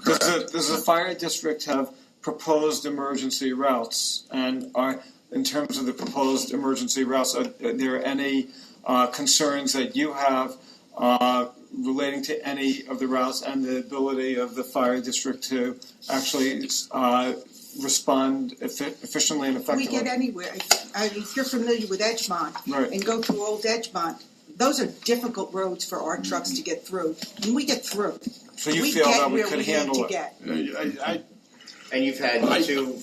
Does the fire district have proposed emergency routes? And in terms of the proposed emergency routes, are there any concerns that you have relating to any of the routes and the ability of the fire district to actually respond efficiently and effectively? We get anywhere. If you're familiar with Edgemont, right, and go through Old Edgemont, those are difficult roads for our trucks to get through. And we get through. So you feel that we could handle it? And you've had two,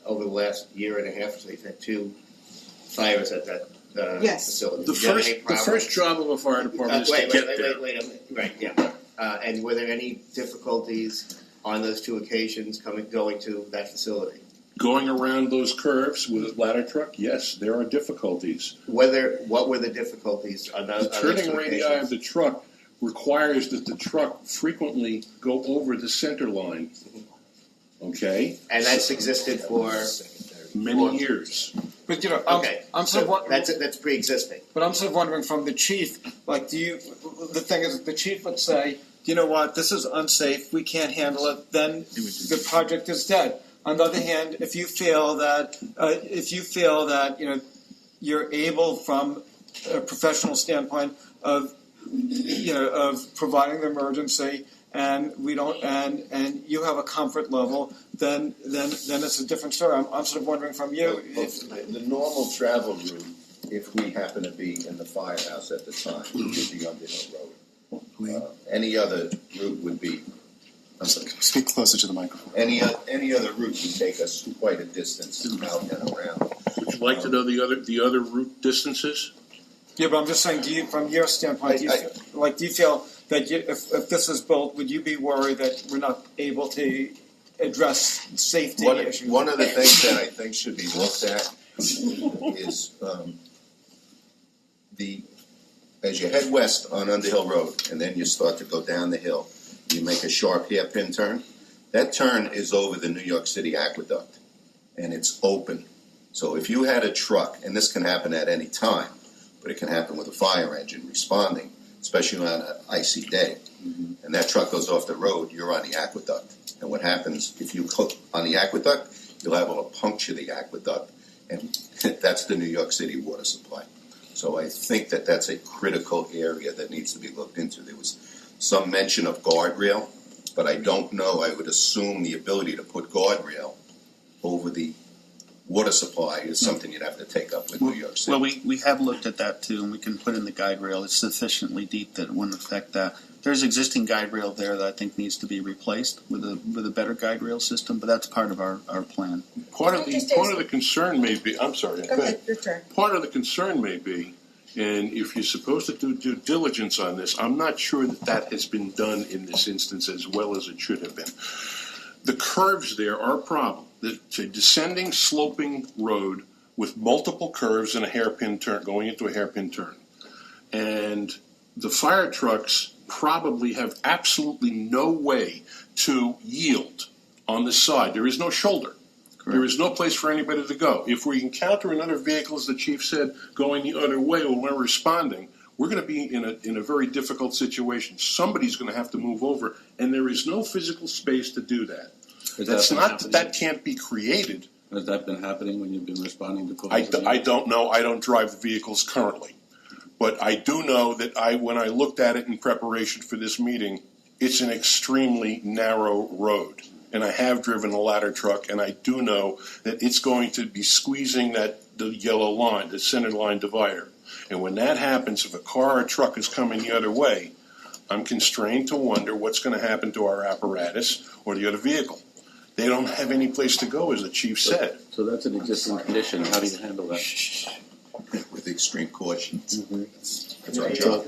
over the last year and a half, so you've had two fires at that facility. The first job of a fire department is to get there. Wait a minute. Right, yeah. And were there any difficulties on those two occasions going to that facility? Going around those curves with a ladder truck, yes, there are difficulties. What were the difficulties on those The turning radii of the truck requires that the truck frequently go over the center line. Okay? And that's existed for many years. But you know, I'm so sort of that's pre-existing. But I'm sort of wondering from the chief, like, the thing is, the chief would say, you know what, this is unsafe, we can't handle it, then the project is dead. On the other hand, if you feel that you know you're able from a professional standpoint of providing the emergency, and we don't, and you have a comfort level, then it's a different story. I'm sort of wondering from you. The normal travel route, if we happen to be in the firehouse at the time, would be Underhill Road. Any other route would be. Speak closer to the microphone. Any other route would take us quite a distance out and around. Would you like to know the other route distances? Yeah, but I'm just saying, from your standpoint, do you feel that if this is built, would you be worried that we're not able to address safety issues? One of the things that I think should be looked at is as you head west on Underhill Road, and then you start to go down the hill, you make a sharp hairpin turn. That turn is over the New York City Aqueduct, and it's open. So if you had a truck, and this can happen at any time, but it can happen with a fire engine responding, especially on an icy day, and that truck goes off the road, you're on the aqueduct. And what happens, if you hook on the aqueduct, you'll have to puncture the aqueduct, and that's the New York City water supply. So I think that that's a critical area that needs to be looked into. There was some mention of guardrail, but I don't know. I would assume the ability to put guardrail over the water supply is something you'd have to take up with New York City. Well, we have looked at that too, and we can put in the guide rail. It's sufficiently deep that it wouldn't affect that. There's existing guide rail there that I think needs to be replaced with a better guide rail system, but that's part of our plan. Part of the concern may be, I'm sorry. Go ahead, your turn. Part of the concern may be, and if you're supposed to do due diligence on this, I'm not sure that has been done in this instance as well as it should have been. The curves there are a problem. It's a descending, sloping road with multiple curves and a hairpin turn, going into a hairpin turn. And the fire trucks probably have absolutely no way to yield on the side. There is no shoulder. Correct. There is no place for anybody to go. If we encounter another vehicle, as the chief said, going the other way when we're responding, we're going to be in a very difficult situation. Somebody's going to have to move over, and there is no physical space to do that. That can't be created. Has that been happening when you've been responding to calls? I don't know. I don't drive the vehicles currently. But I do know that when I looked at it in preparation for this meeting, it's an extremely narrow road. And I have driven a ladder truck, and I do know that it's going to be squeezing the yellow line, the center line divider. And when that happens, if a car or truck is coming the other way, I'm constrained to wonder what's going to happen to our apparatus or the other vehicle. They don't have any place to go, as the chief said. So that's an existing condition. How do you handle that? With extreme caution. Mm-hmm. That's our job.